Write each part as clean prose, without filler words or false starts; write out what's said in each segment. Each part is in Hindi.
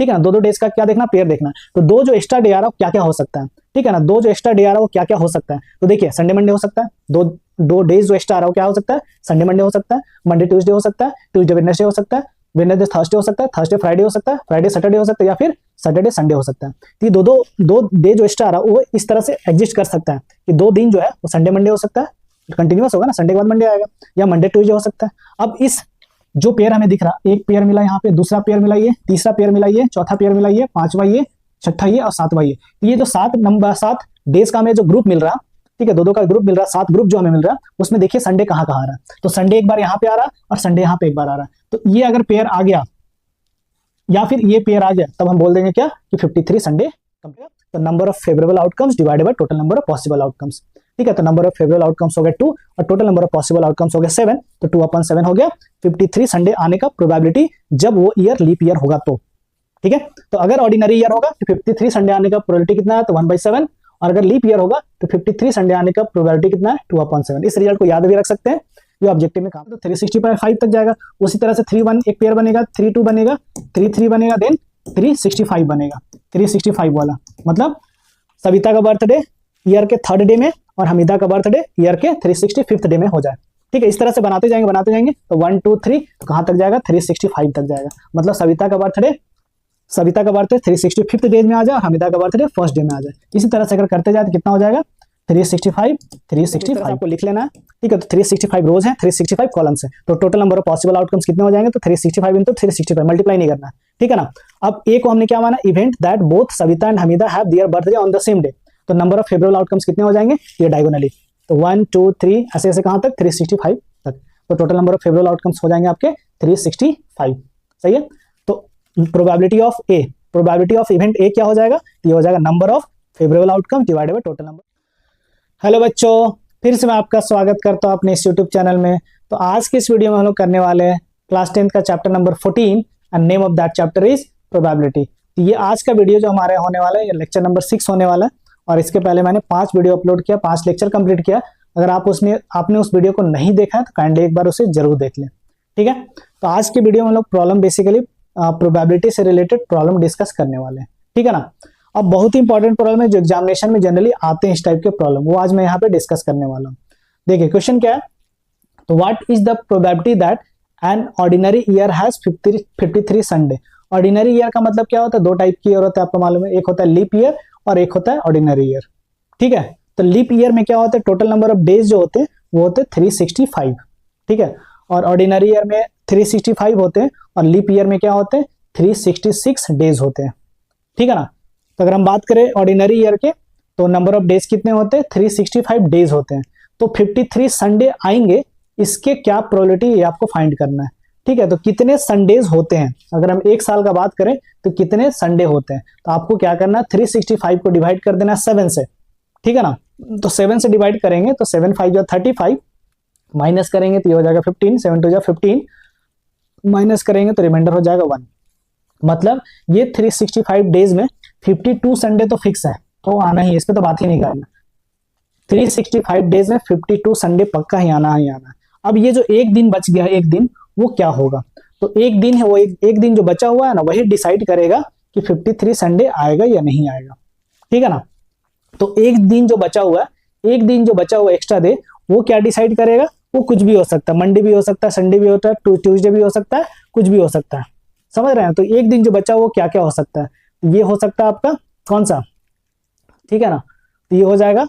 ठीक है ना, दो डेज का क्या देखना, पेयर देखना। तो दो जो एक्स्ट्रा डे आ रहा है क्या क्या हो सकता है, ठीक है ना, दो जो एक्स्ट्रा डे आ रहा है वो क्या क्या हो सकता है। तो देखिए संडे मंडे हो सकता है, दो दो डेज जो एक्स्ट्रा आ रहा है क्या हो सकता है, संडे मंडे हो सकता है, मंडे ट्यूसडे हो सकता है, ट्यूसडे वेडनेसडे हो सकता है, वेडनेसडे थर्सडे हो सकता है, थर्सडे फ्राइडे हो सकता है, फ्राइडे सैटरडे हो सकता है, या फिर सैटरडे संडे हो सकता है। तो ये दो डे जो एक्स्ट्रा आ रहा है वो इस तरह से एग्जिस्ट कर सकता है कि दो दिन जो है वो संडे मंडे हो सकता है, कंटिन्यूअस होगा ना, संडे के बाद मंडे आएगा, या मंडे ट्यूसडे हो सकता है। अब इस जो पेयर हमें दिख रहा, एक पेयर मिला यहाँ पे, दूसरा पेयर मिला ये, तीसरा पेयर मिला ये, चौथा पेयर मिला ये, पांचवा ये, छठा ये और सातवां ये। तो ये जो 7 डेज का हमें जो ग्रुप मिल रहा, ठीक है, दो का ग्रुप मिल रहा, 7 ग्रुप जो हमें मिल रहा, उसमें देखिए संडे कहाँ कहाँ आ रहा है। तो संडे एक बार यहाँ पे आ रहा और संडे यहाँ पे एक बार आ रहा है। तो ये अगर पेयर आ गया या फिर ये पेयर आ गया तब हम बोल देंगे क्या कि 53 संडे कंप्लीट। तो number of favourable outcomes divided by total number of possible outcomes, ठीक है। तो नंबर ऑफ फेवरेबल आउटकम्स हो गया 2 और total number of possible outcomes हो गया 7, तो 2/7 हो गया 53 संडे आने का प्रोबेबिलिटी जब वो ईयर लीप ईयर होगा तो, ठीक है। तो अगर ऑर्डिनरी ईयर होगा तो 53 संडे आने का प्रोबेबिलिटी कितना है, तो 1/7, और अगर लीप ईयर होगा तो 53 संडे आने का प्रोबेबिलिटी कितना है, 2/7। इस रिजल्ट को याद भी रख सकते हैं, ये ऑब्जेक्टिव में काम। तो 365 तक जाएगा। उसी तरह से 3-1 एक पेयर बनेगा, 3-2 बनेगा, 3-3 बनेगा, देन 365 बनेगा, 365 वाला मतलब सविता का बर्थडे ईयर के 3rd डे में और हमीदा का बर्थडे ईयर के 365th डे में हो जाए, ठीक है। इस तरह से बनाते जाएंगे तो 1 2 3 कहां तक जाएगा, 365 तक जाएगा। मतलब सविता का बर्थडे 365th डे में आ जाए और हमीदा का बर्थडे 1st डे में आ जाए। इसी तरह से अगर करते जाए तो कितना हो जाएगा, 365 आपको लिख लेना है, ठीक है। तो 365 रोज है, 365 कॉलम्स है, तो total number of possible outcomes कितने हो जाएंगे, तो 365 इंटू 365 मल्टीप्लाई नहीं करना है, ठीक है ना। अब ए को हमने क्या माना, event that both Savita and Hamida have their birthday on the same day. तो नंबर ऑफ फेवरेबल आउटकम्स कितने हो जाएंगे, ये डायगोनली, तो 1 2 3 ऐसे ऐसे कहां तक, 365 तक। तो total number of favourable outcomes हो जाएंगे आपके 365, सही है। तो प्रोबेबिलिटी ऑफ इवेंट ए क्या हो जाएगा, ये हो जाएगा number of favourable outcomes divided by total number. Hello बच्चों, फिर से मैं आपका स्वागत करता हूं अपने इस यूट्यूब चैनल में। तो आज के इस वीडियो में हम लोग करने वाले हैं क्लास 10th का chapter number 14 and name of that chapter is probability. तो ये आज का वीडियो जो हमारे होने वाला है ये लेक्चर नंबर 6 होने वाला है, और इसके पहले मैंने 5 वीडियो अपलोड किया, 5 लेक्चर कंप्लीट किया। अगर आपने उस वीडियो को नहीं देखा है तो काइंडली एक बार उसे जरूर देख लें, ठीक है। तो आज के वीडियो में हम लोग प्रॉब्लम बेसिकली प्रोबेबिलिटी से रिलेटेड प्रॉब्लम डिस्कस करने वाले हैं, ठीक है ना। अब बहुत ही इंपॉर्टेंट प्रॉब्लम है जो एग्जामिनेशन में जनरली आते हैं, इस टाइप के प्रॉब्लम, वो आज मैं यहाँ पे डिस्कस करने वाला हूँ। देखिए क्वेश्चन क्या है, तो what is the probability that an ordinary year has 53 Sunday. Ordinary year का मतलब क्या होता है, दो टाइप की ईयर होता है, आपको मालूम है, एक होता है लीप ईयर और एक होता है ऑर्डिनरी ईयर, ठीक है। तो लीप ईयर में क्या होता है, टोटल नंबर ऑफ डेज जो होते हैं वो होते हैं 365, ठीक है, और ऑर्डिनरी ईयर में 365 होते हैं, और लीप ईयर में क्या होते हैं 366 डेज होते हैं, ठीक है ना। तो अगर हम बात करें ऑर्डिनरी ईयर के तो नंबर ऑफ डेज कितने होते हैं, 365 डेज होते हैं। तो 53 संडे आएंगे, इसके क्या प्रोबेबिलिटी ये आपको फाइंड करना है, ठीक है। तो कितने संडेज होते हैं, अगर हम एक साल का बात करें तो कितने संडे होते हैं, तो आपको क्या करना है, 365 को डिवाइड कर देना 7 से, ठीक है ना। तो 7 से डिवाइड करेंगे तो 7 5 जो 35, माइनस करेंगे तो ये हो जाएगा 15, 7 2 जो 15, माइनस करेंगे तो रिमाइंडर हो जाएगा 1। मतलब ये 365 डेज में 52 संडे तो फिक्स है, तो आना ही, इस पे तो बात ही नहीं करना। 365 डेज में 52 संडे पक्का ही आना ही आना। अब ये जो एक दिन बच गया, एक दिन, वो क्या होगा, तो एक दिन है वो, एक दिन जो बचा हुआ है ना, वही डिसाइड करेगा कि 53 संडे आएगा या नहीं आएगा, ठीक है ना। तो एक दिन जो बचा हुआ है एक्स्ट्रा डे, वो क्या डिसाइड करेगा, वो कुछ भी हो सकता है, मंडे भी हो सकता है, संडे भी होता है, ट्यूसडे भी हो सकता है, कुछ भी हो सकता है, समझ रहे हैं। तो एक दिन जो बचा वो क्या क्या हो सकता है, ये हो सकता है आपका कौन सा, ठीक है ना, तो ये हो जाएगा,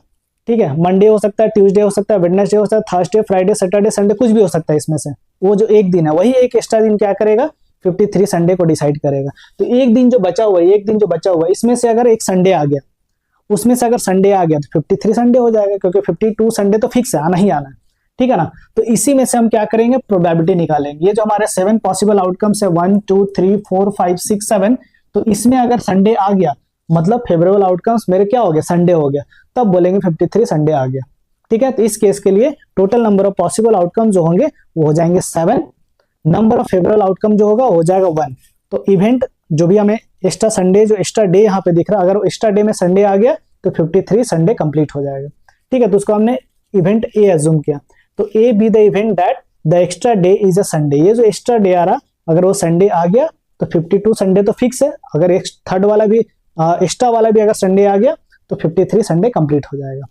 ठीक है, मंडे हो सकता है, ट्यूसडे हो सकता है, वेडनेसडे हो सकता है, थर्सडे, फ्राइडे, सैटरडे, संडे, कुछ भी हो सकता है इसमें से। वो जो एक दिन है वही एक एक्स्ट्रा दिन क्या करेगा, 53 संडे को डिसाइड करेगा। तो एक दिन जो बचा हुआ है, इसमें से अगर एक संडे आ गया, उसमें से अगर संडे आ गया तो 53 संडे हो जाएगा, क्योंकि 52 संडे तो फिक्स है, आना ही आना है, ठीक है ना। तो इसी में से हम क्या करेंगे, प्रोबेबिलिटी निकालेंगे। ये जो हमारे 7 पॉसिबल आउटकम्स है, 1 2 3 4 5 6 7, तो इसमें अगर संडे आ गया मतलब फेवरेबल आउटकम्स मेरे क्या हो गया, संडे हो गया, तब बोलेंगे 53 संडे आ गया, ठीक है। तो इस केस के लिए total number of possible outcome जो होंगे वो हो जाएंगे 7, नंबर ऑफ फेवरेबल आउटकम जो होगा हो जाएगा 1। तो इवेंट जो भी हमें एक्स्ट्रा संडे, जो एक्स्ट्रा डे यहाँ पे दिख रहा है, अगर एक्स्ट्रा डे में संडे आ गया तो 53 संडे कंप्लीट हो जाएगा, ठीक है। तो उसको हमने इवेंट ए एज्यूम किया, तो A B the event that the extra day is a Sunday. ये जो एक्स्ट्रा डे आ रहा, अगर वो संडे आ गया तो 52 संडे तो फिक्स है, अगर एक थर्ड वाला भी एक्स्ट्रा वाला भी अगर संडे आ गया तो 53 संडे कंप्लीट हो जाएगा।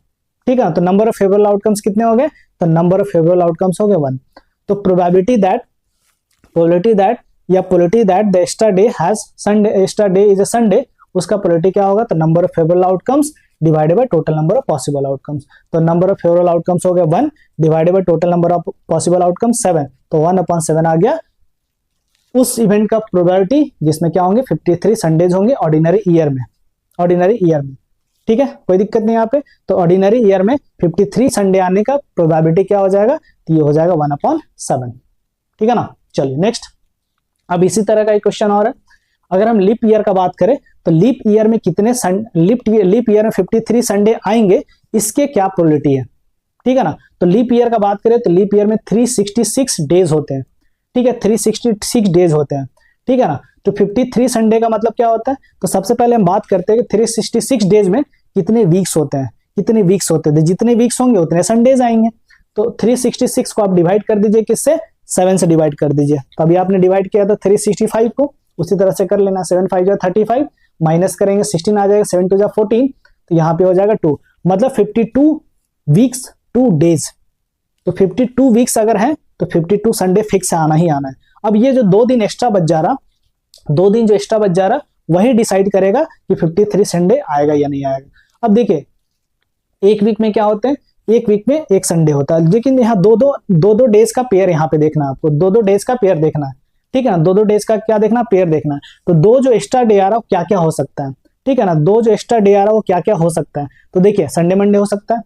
ठीक है, तो नंबर ऑफ फेवरेबल आउटकम्स कितने हो गए, तो नंबर ऑफ फेवरेबल आउटकम्स हो गए 1। तो probability that the extra day has Sunday, extra day is a Sunday, उसका प्रोबेबिलिटी क्या होगा, तो number of favourable outcomes divided by total number of possible outcomes. तो नंबर ऑफ फेवरेबल आउटकम्स हो गया 1 divided by total number of possible outcomes 7, तो 1/7 आ गया उस इवेंट का प्रोबेबिलिटी जिसमें क्या होंगे 53 संडेज होंगे ऑर्डिनरी ईयर में, ठीक है, कोई दिक्कत नहीं यहाँ पे। तो ऑर्डिनरी ईयर में 53 संडे आने का प्रोबेबिलिटी क्या हो जाएगा, तो ये हो जाएगा 1/7। ठीक है ना। चलिए नेक्स्ट, अब इसी तरह का एक क्वेश्चन और है। अगर हम लीप ईयर का बात करें तो लीप ईयर में कितने लीप ईयर में 53 संडे आएंगे, इसके क्या प्रोबेबिलिटी है। ठीक है ना। तो लीप ईयर का बात करें तो लीप ईयर में 366 डेज होते हैं। ठीक है, 366 डेज होते हैं। ठीक है ना। तो 53 संडे का मतलब क्या होता है, तो सबसे पहले हम बात करते हैं कि 366 डेज में कितने वीक्स होते हैं, जितने वीक्स होंगे उतने संडेज आएंगे। तो 366 को आप डिवाइड कर दीजिए किससे, 7 से डिवाइड कर दीजिए। तो अभी आपने डिवाइड किया था 365 को, उसी तरह से कर लेना। 7 5 जा 35, माइनस करेंगे 16 आ जाएगा, 7 2 जा 14, तो यहाँ पे हो जाएगा 2, मतलब 52 वीक्स 2 डेज। तो 52 वीक्स अगर है तो 52 संडे फिक्स आना ही आना है। अब ये जो 2 दिन एक्स्ट्रा बच जा रहा, 2 दिन जो एक्स्ट्रा बच जा रहा, वही डिसाइड करेगा कि 53 संडे आएगा या नहीं आएगा। अब देखिए एक वीक में क्या होते हैं, एक वीक में एक संडे होता है, लेकिन यहाँ दो डेज का पेयर यहाँ पे देखना है आपको, 2 डेज का पेयर देखना है। ठीक है ना, 2 डेज का क्या देखना, पेयर देखना है। तो 2 जो एक्स्ट्रा डे आ रहा है क्या क्या हो सकता है। ठीक है ना, 2 जो एक्स्ट्रा डे आ रहा है वो क्या क्या हो सकता है। तो देखिए संडे मंडे हो सकता है,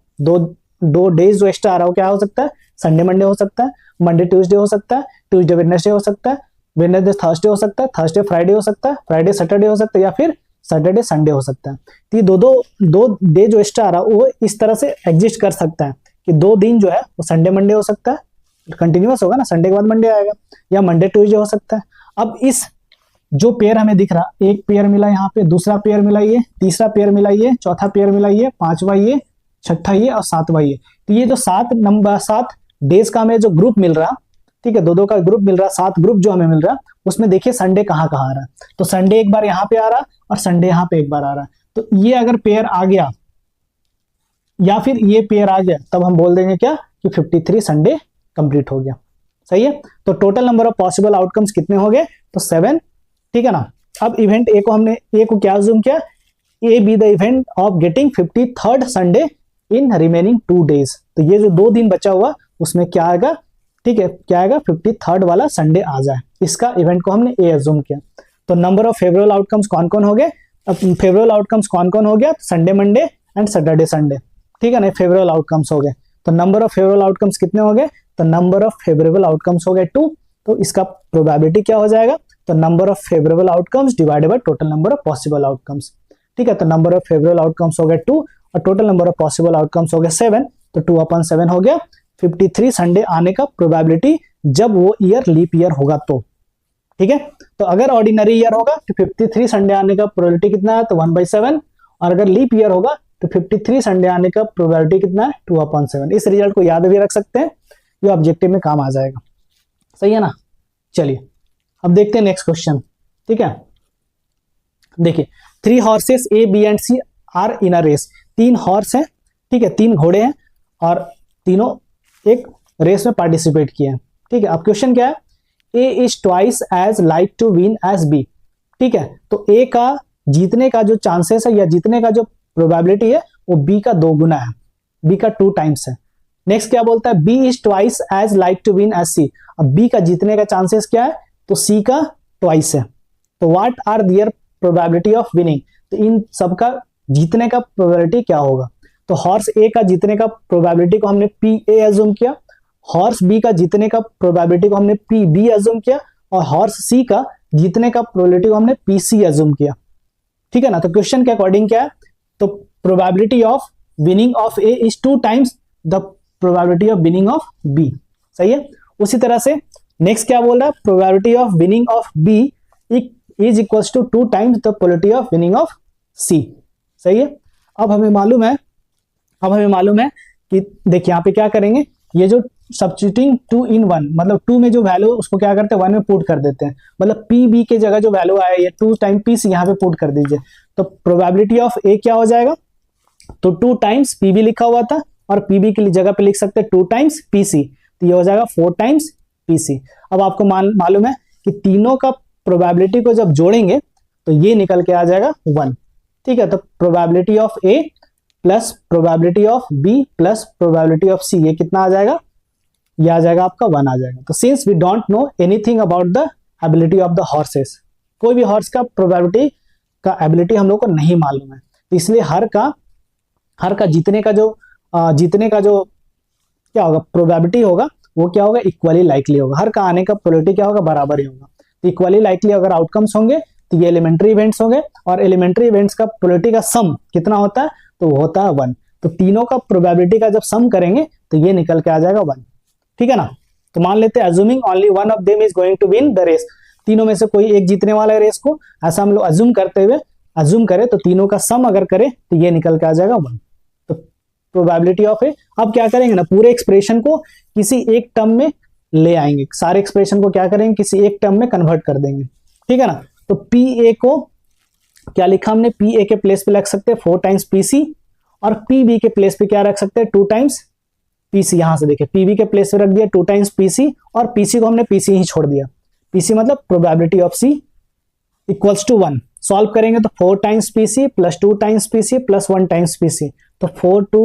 दो डेज जो एक्स्ट्रा आ रहा है क्या हो सकता है, संडे मंडे हो सकता है, मंडे ट्यूसडे हो सकता है, ट्यूसडे वेडनेसडे हो सकता है, वेडनेसडे थर्सडे हो सकता है, थर्सडे फ्राइडे हो सकता है, फ्राइडे सैटरडे हो सकता है, या फिर सैटरडे संडे हो सकता है। तो ये दो डे जो एक्स्ट्रा आ रहा है वो इस तरह से एग्जिस्ट कर सकता है कि 2 दिन जो है वो संडे मंडे हो सकता है, कंटिन्यूअस होगा ना, संडे के बाद मंडे आएगा, या मंडे ट्यूसडे हो सकता है। अब इस जो पेयर हमें दिख रहा, एक पेयर मिला यहाँ पे, दूसरा पेयर मिला ये, तीसरा पेयर मिला ये, चौथा पेयर मिला ये, 5वां ये, छठा ये और 7वां ये। तो ये जो 7 डेज का हमें जो ग्रुप मिल रहा, ठीक है, 2 का ग्रुप मिल रहा, 7 ग्रुप जो हमें मिल रहा, उसमें देखिए संडे कहाँ कहाँ आ रहा है। तो संडे एक बार यहाँ पे आ रहा और संडे यहाँ पे एक बार आ रहा है। तो ये अगर पेयर आ गया या फिर ये पेयर आ गया तब हम बोल देंगे क्या कि 53 संडे कंप्लीट हो गया। सही है। तो total number of possible outcomes कितने हो गए, तो 7। ठीक है ना। अब इवेंट ए को हमने ए को क्या अज्यूम किया, A B the event of getting 53rd Sunday in remaining 2 days. तो ये जो 2 दिन बचा हुआ उसमें क्या आएगा, ठीक है, क्या आएगा 53rd वाला संडे आ जाए, इसका इवेंट को हमने ए अज्यूम किया। तो नंबर ऑफ फेवरेबल आउटकम्स कौन कौन हो गए, अब फेवरेबल आउटकम्स कौन कौन हो गया, Sunday Monday and Saturday Sunday. ठीक है ना, फेवरेबल आउटकम्स हो गए। तो नंबर ऑफ फेवरेबल आउटकम्स कितने हो गए, तो नंबर ऑफ फेवरेबल आउटकम्स हो गए 2। तो इसका प्रोबेबिलिटी क्या हो जाएगा, तो number of favourable outcomes divided by total number of possible outcomes. ठीक है, तो नंबर ऑफ फेवरेबल आउटकम्स हो गए 2 और total number of possible outcomes हो गए 7। तो 2/7 हो गया 53 संडे आने का प्रोबेबिलिटी जब वो ईयर लीप ईयर होगा तो। ठीक है, तो अगर ऑर्डिनरी ईयर होगा तो 53 संडे आने का प्रोबेबिलिटी कितना है, तो 1/7, और अगर लीप ईयर होगा तो 53 संडे आने का प्रोबेबिलिटी कितना है, 2/7। इस रिजल्ट को याद भी रख सकते हैं, ये ऑब्जेक्टिव में काम आ जाएगा। सही है ना। चलिए अब देखते हैं नेक्स्ट क्वेश्चन। ठीक है, देखिए 3 horses A B and C are in a race. 3 horse हैं, ठीक है, 3 घोड़े हैं और तीनों एक रेस में पार्टिसिपेट किए हैं। ठीक है, अब क्वेश्चन क्या है, A is twice as like to win as B. ठीक है, तो ए का जीतने का जो चांसेस है या जीतने का जो प्रोबेबिलिटी है वो बी का 2 गुना है, बी का 2 टाइम्स है। नेक्स्ट क्या बोलता है, B is twice as like to win as C. अब बी का जीतने का चांसेस क्या है, तो सी का ट्वाइस है। तो what are there probability of winning, तो इन सबका जीतने का प्रोबेबिलिटी क्या होगा। तो हॉर्स ए का जीतने का प्रोबेबिलिटी को हमने पी ए एज्यूम किया, हॉर्स बी का जीतने का प्रोबेबिलिटी को हमने पी बी एज्यूम किया, और हॉर्स सी का जीतने का प्रोबेबिलिटी को हमने पी सी एज्यूम किया। ठीक है ना। तो क्वेश्चन के अकॉर्डिंग क्या है, तो probability of winning of A is 2 times the probability of winning of B. सही है। उसी तरह से नेक्स्ट क्या बोल रहा है, probability of winning of B is equals to 2 times the probability of winning of C. सही है। अब हमें मालूम है कि देखिए यहाँ पे क्या करेंगे, ये जो सब्स्टिट्यूटिंग 2 इन 1, मतलब 2 में जो वैल्यू उसको क्या करते हैं 1 में पुट कर देते हैं, मतलब पी बी के जगह जो वैल्यू आया ये 2 टाइम पी सी यहाँ पे पुट कर दीजिए, तो प्रोबेबिलिटी ऑफ ए क्या हो जाएगा, तो 2 टाइम्स पी बी लिखा हुआ था और पी बी की जगह पे लिख सकते हैं 2 टाइम्स पी सी, तो ये हो जाएगा 4 टाइम्स पी सी। अब आपको मालूम है कि तीनों का प्रोबेबिलिटी को जब जोड़ेंगे तो ये निकल के आ जाएगा 1, ठीक है। तो probability of A plus probability of B plus probability of C, ये कितना आ जाएगा, ये आ जाएगा आपका 1 आ जाएगा। तो since we don't know anything about the ability of the horses, कोई भी हॉर्स का प्रोबेबिलिटी का एबिलिटी हम लोग को नहीं मालूम है, तो इसलिए हर का जीतने का जो क्या होगा प्रोबेबिलिटी होगा वो क्या होगा, इक्वली लाइकली होगा, हर का आने का प्रोबेबिलिटी क्या होगा, बराबर ही होगा। तो इक्वली लाइकली अगर आउटकम्स होंगे तो ये एलिमेंट्री इवेंट्स होंगे, और एलिमेंट्री इवेंट्स का प्रोबेबिलिटी का सम कितना होता है, तो वो होता है 1। तो तीनों का प्रोबेबिलिटी का जब सम करेंगे तो ये निकल के आ जाएगा 1, ठीक है ना। तो मान लेते हैं assuming only one of them is going to win the race, तीनों में से कोई एक जीतने वाला है रेस को, ऐसा हम लोग अज्यूम करें तो तीनों का सम अगर करें तो ये निकल के आ जाएगा 1। तो प्रोबेबिलिटी ऑफ ए, अब क्या करेंगे ना, पूरे एक्सप्रेशन को किसी एक टर्म में ले आएंगे, सारे एक्सप्रेशन को क्या करेंगे, किसी एक टर्म में कन्वर्ट कर देंगे, ठीक है ना। तो पी ए को क्या लिखा हमने, पी ए के प्लेस पे रख सकते हैं 4 टाइम्स पी सी, और पी बी के प्लेस पे क्या रख सकते हैं 2 टाइम्स पीसी, यहां से देखिए पीबी के प्लेस पे रख दिया 2 टाइम्स पीसी, और पीसी को हमने पीसी ही छोड़ दिया, पीसी मतलब probability of C equals to 1। Solve करेंगे तो 4 times PC plus 2 times PC plus 1 times PC, तो 4 2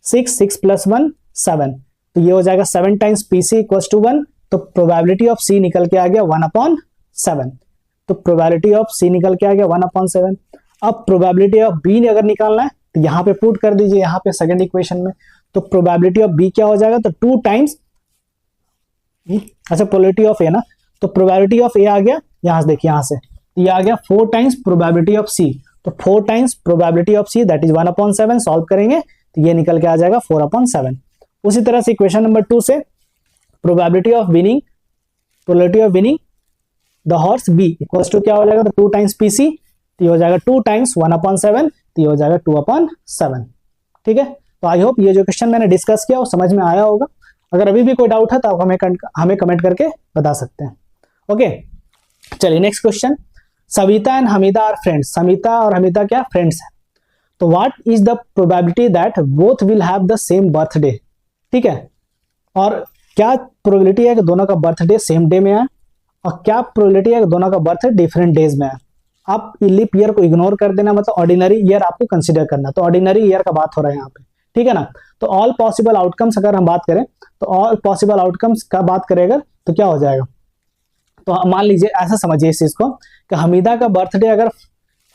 6 6 प्लस 1 7, तो ये हो जाएगा 7 टाइम्स पीसी इक्वल्स टू 1। तो प्रोबेबिलिटी ऑफ सी निकल के आ गया 1/7, तो प्रोबेबिलिटी ऑफ सी निकल के आ गया 1/7। अब प्रोबेबिलिटी ऑफ बी ने अगर निकालना है तो यहाँ पे पुट कर दीजिए, यहाँ पे सेकंड इक्वेशन में, तो प्रोबेबिलिटी ऑफ बी क्या हो जाएगा, तो 2 टाइम्स, अच्छा प्रोबेबिलिटी ऑफ ए ना, तो प्रोबेबिलिटी ऑफ ए आ गया, यहां से देखिए, यहां से ये आ गया 4 टाइम्स प्रोबेबिलिटी ऑफ सी, तो 4 times probability of see that is 1/7, solve करेंगे तो ये निकल के आ जाएगा 4/7। उसी तरह से इक्वेशन नंबर 2 से probability of winning the horse B equals to क्या हो जाएगा, तो 2 टाइम्स पीसी, तो ये हो जाएगा 2 टाइम्स 1/7, तो ये हो जाएगा 2/7, ठीक है। तो आई होप ये जो क्वेश्चन मैंने डिस्कस किया वो समझ में आया होगा। अगर अभी भी कोई डाउट है तो आप हमें कमेंट करके बता सकते हैं। ओके, चलिए next question. Savita and Hamida are friends, Samita और हमीदा क्या फ्रेंड्स हैं, तो what is the probability that both will have the same birthday, ठीक है, और क्या प्रोबेबिलिटी है कि दोनों का बर्थडे सेम डे में है, और क्या प्रोबेबिलिटी है कि दोनों का बर्थ डिफरेंट डेज में है। आप लीप ईयर को इग्नोर कर देना, मतलब ऑर्डिनरी ईयर आपको कंसीडर करना, तो ऑर्डिनरी ईयर का बात हो रहा है यहाँ पे, ठीक है ना। तो ऑल पॉसिबल आउटकम्स अगर हम बात करें तो ऑल पॉसिबल आउटकम्स का बात करेगा तो क्या हो जाएगा, तो मान लीजिए ऐसा समझिए इस चीज को कि हमीदा का बर्थडे अगर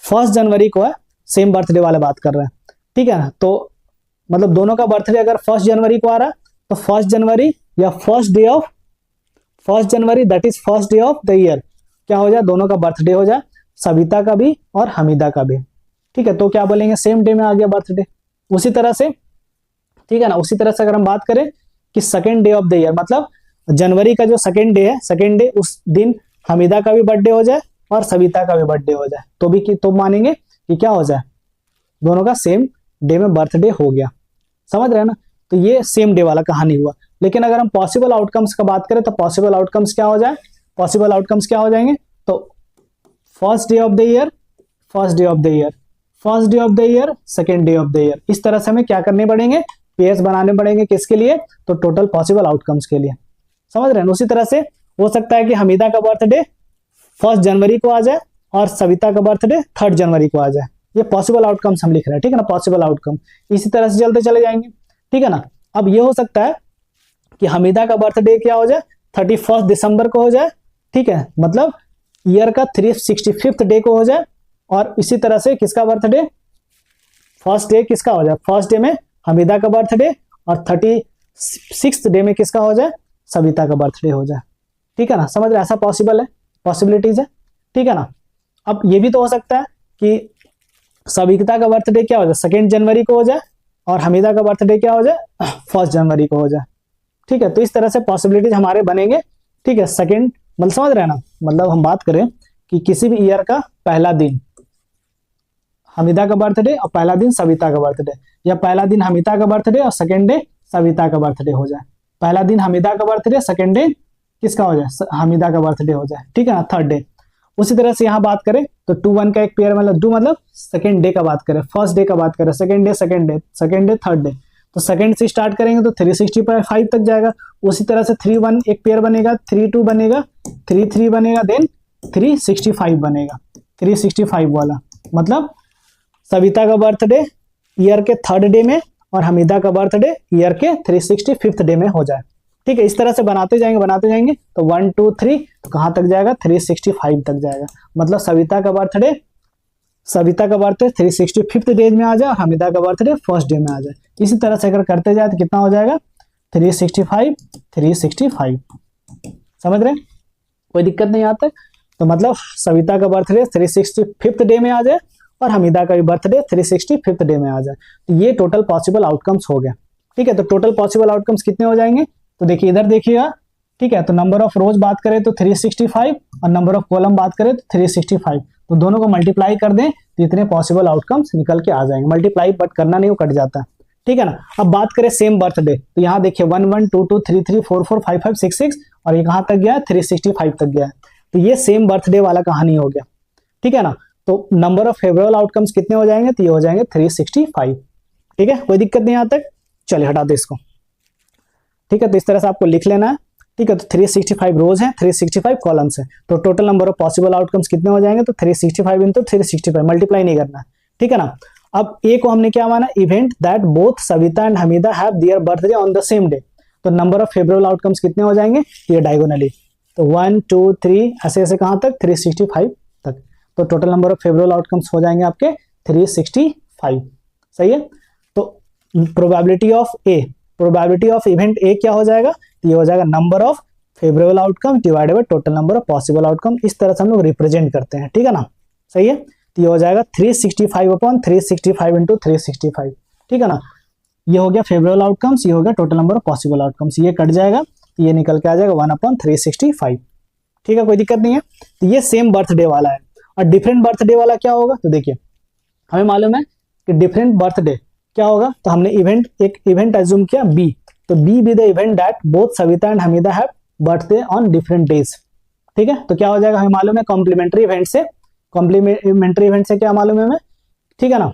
1 जनवरी को है, सेम बर्थडे वाले बात कर रहे हैं, ठीक है ना, तो मतलब दोनों का बर्थडे अगर 1 जनवरी को आ रहा है तो 1 जनवरी या 1 जनवरी that is 1 day of the year क्या हो जाए, दोनों का बर्थडे हो जाए, सविता का भी और हमीदा का भी, ठीक है। तो क्या बोलेंगे, सेम डे में आ गया बर्थडे। उसी तरह से, ठीक है ना, उसी तरह से अगर हम बात करें कि 2nd day of the year, मतलब जनवरी का जो 2nd डे है, 2nd डे उस दिन हमीदा का भी बर्थडे हो जाए और सविता का भी बर्थडे हो जाए, तो मानेंगे कि क्या हो जाए, दोनों का सेम डे में बर्थडे हो गया, समझ रहे हैं ना। तो ये सेम डे वाला कहानी हुआ। लेकिन अगर हम पॉसिबल आउटकम्स का बात करें तो पॉसिबल आउटकम्स क्या हो जाएंगे, तो 1st day of the year, 1st day of the year, 1st day of the year, 2nd day of the year, इस तरह से हमें क्या करने पड़ेंगे, पेयर्स बनाने पड़ेंगे, किसके लिए, तो टोटल पॉसिबल आउटकम्स के लिए, समझ रहे हैं। उसी तरह से हो सकता है कि हमीदा का बर्थडे 1 जनवरी को आ जाए और सविता का बर्थडे 3rd जनवरी को आ जाए, ये पॉसिबल आउटकम्स हम लिख रहे हैं, ठीक है ना, पॉसिबल आउटकम इसी तरह से चलते चले जाएंगे, ठीक है ना। अब ये हो सकता है कि हमीदा का बर्थडे क्या हो जाए, 31 दिसंबर को हो जाए, ठीक है, मतलब ईयर का 365th डे को हो जाए, और इसी तरह से किसका बर्थडे, 1st डे किसका हो जाए, 1st डे में हमीदा का बर्थडे और 36th डे में किसका हो जाए, सविता का बर्थडे हो जाए, ठीक है ना, समझ रहे, ऐसा पॉसिबल है, पॉसिबिलिटीज है, ठीक है ना। अब ये भी तो हो सकता है कि सविता का बर्थडे क्या हो जाए, 2nd जनवरी को हो जाए और हमीदा का बर्थडे क्या हो जाए, 1st जनवरी को हो जाए, ठीक है। तो इस तरह से पॉसिबिलिटीज हमारे बनेंगे, ठीक है। सेकंड मतलब समझ रहे हैं ना, मतलब हम बात करें कि किसी भी ईयर का पहला दिन हमीदा का बर्थडे और पहला दिन सविता का बर्थडे, या पहला दिन हमीदा का बर्थडे और 2nd डे सविता का बर्थडे हो जाए, पहला दिन हमीदा का बर्थडे, सेकेंड डे किसका हो जाए, हमीदा का बर्थडे हो जाए, ठीक है ना, थर्ड डे। उसी तरह से यहाँ बात करें तो 2 1 का एक पेयर मतलब 2 मतलब सेकेंड डे का बात करें, फर्स्ट डे का बात करें, सेकेंड डे थर्ड डे, तो सेकेंड से स्टार्ट करेंगे तो 365 तक जाएगा। उसी तरह से 3 1 एक पेयर बनेगा, 3 2 बनेगा, 3 3 बनेगा, देन 365 बनेगा, 365 वाला मतलब सविता का बर्थडे ईयर के थर्ड डे में और हमीदा का बर्थडे ईयर के 365th डे में हो जाए, ठीक है। इस तरह से बनाते जाएंगे तो 1 2 3 तो कहां तक जाएगा, 365 तक जाएगा। मतलब सविता का बर्थडे 365th डे में आ जाए और हमीदा का बर्थडे फर्स्ट डे में आ जाए। इसी तरह से अगर करते जाए तो कितना हो जाएगा, 365 समझ रहे हैं, कोई दिक्कत नहीं आता। तो मतलब सविता का बर्थडे 365th डे में आ जाए और हमीदा का भी बर्थडे 365th डे में आ जाए। तो ये टोटल पॉसिबल आउटकम्स हो गया, ठीक है। तो टोटल पॉसिबल आउटकम्स कितने हो जाएंगे, तो देखिए इधर देखिएगा, ठीक है। तो नंबर ऑफ रोज बात करें तो 365 और नंबर ऑफ कॉलम बात करें तो 365, तो दोनों को मल्टीप्लाई कर दें तो इतने पॉसिबल आउटकम्स निकल के आ जाएंगे। मल्टीप्लाई बट करना नहीं, वो कट जाता है, ठीक है ना। अब बात करें सेम बर्थडे, तो यहाँ देखिए 1 1 2 2 3 3 4 4 5 5 6 6 और ये कहाँ तक गया है, 365 तक गया है। तो ये सेम बर्थडे वाला कहानी हो गया, ठीक है ना। तो नंबर ऑफ फेवरेबल आउटकम्स कितने हो जाएंगे, तो ये हो जाएंगे 365, ठीक है, कोई दिक्कत नहीं आता। चलिए हटा दे इसको, ठीक है। तो इस तरह से आपको लिख लेना है, ठीक है। तो 365 रोज है, 365 कॉलम्स है, तो total number of possible outcomes कितने हो जाएंगे, तो 365 इंटू 365, मल्टीप्लाई नहीं करना है, ठीक है ना। अब ए को हमने क्या माना, event that both Savita and Hamida have their birthday on the same day, तो नंबर ऑफ फेवरेबल आउटकम्स कितने हो जाएंगे, ये डायगोनली, तो 1 2 3 ऐसे ऐसे कहां तक, 365 तक। तो total number of favourable outcomes हो जाएंगे आपके 365, सही है। तो प्रोबेबिलिटी ऑफ इवेंट ए क्या हो जाएगा, ये हो जाएगा number of favourable outcome divided by total number of possible outcome. इस तरह से हम लोग रिप्रेजेंट करते हैं, ठीक है ना, सही है। तो ये हो जाएगा 365 अपॉन 365 इंटू 365, ठीक है ना। ये हो गया फेवरेबल आउटकम्स, ये हो गया total number of possible outcomes, ये कट जाएगा तो ये निकल के आ जाएगा 1 अपॉन 365, ठीक है, कोई दिक्कत नहीं है। तो ये सेम बर्थडे वाला है। और डिफरेंट बर्थडे वाला क्या होगा, तो देखिए हमें मालूम है कि डिफरेंट बर्थडे क्या होगा, तो हमने एक इवेंट एज्यूम किया बी, तो B be the event that both Savita and Hamida have birthday on different days, ठीक है। तो क्या हो जाएगा, हमें मालूम है कॉम्प्लीमेंट्री इवेंट से क्या मालूम है हमें, ठीक है ना।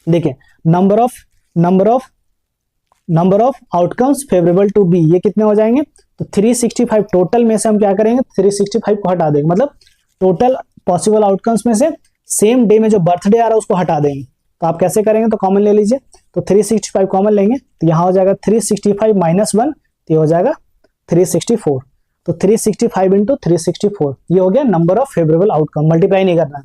देखिए number of outcomes favourable to B, ये कितने हो जाएंगे, तो 365 टोटल में से हम क्या करेंगे, 365 को हटा देंगे, मतलब टोटल पॉसिबल आउटकम्स में से सेम डे में जो बर्थडे आ रहा है उसको हटा देंगे। तो आप कैसे करेंगे, तो कॉमन ले लीजिए, तो 365 कॉमन लेंगे तो यहाँ हो जाएगा 365 माइनस 1, तो ये हो जाएगा 364, तो 365 इंटू 364, ये हो गया number of favourable outcome, multiply नहीं करना है।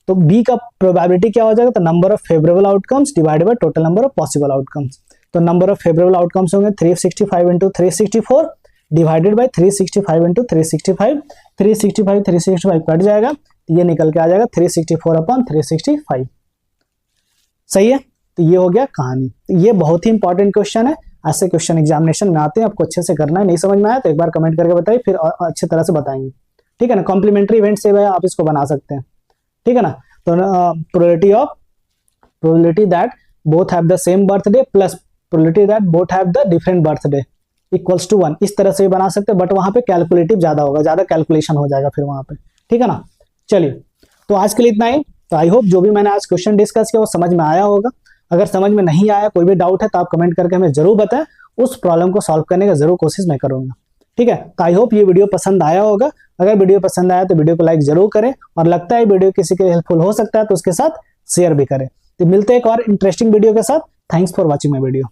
तो बी का प्रोबेबिलिटी क्या हो जाएगा, तो number of favourable outcomes divided by total number of possible outcomes. तो नंबर ऑफ फेवरेबल आउटकम्स होंगे 365 into 364 divided by 365 into 365, 365 cut जाएगा, ये निकल के आ जाएगा 364 अपॉन 365, सही है। तो ये हो गया कहानी। तो ये बहुत ही इंपॉर्टेंट क्वेश्चन है, ऐसे क्वेश्चन एग्जामिनेशन में आते हैं, आपको अच्छे से करना है। नहीं समझ में आया तो एक बार कमेंट करके बताइए, फिर अच्छी तरह से बताएंगे, ठीक है ना। कॉम्प्लीमेंट्री इवेंट से आप इसको बना सकते हैं, ठीक है ना। तो probability that both have the same birthday plus probability that both have the different birthday equals to 1, इस तरह से भी बना सकते हैं, बट वहां पे कैलकुलेटिव ज्यादा होगा, ज्यादा कैलकुलेशन हो जाएगा फिर वहां पे, ठीक है ना। चलिए तो आज के लिए इतना ही। तो आई होप जो भी मैंने आज क्वेश्चन डिस्कस किया वो समझ में आया होगा। अगर समझ में नहीं आया, कोई भी डाउट है, तो आप कमेंट करके हमें जरूर बताएं, उस प्रॉब्लम को सॉल्व करने का जरूर कोशिश मैं करूंगा, ठीक है। तो आई होप ये वीडियो पसंद आया होगा। अगर वीडियो पसंद आया तो वीडियो को लाइक जरूर करें, और लगता है वीडियो किसी के हेल्पफुल हो सकता है तो उसके साथ शेयर भी करें। तो मिलते हैं एक और इंटरेस्टिंग वीडियो के साथ। Thanks for watching my video.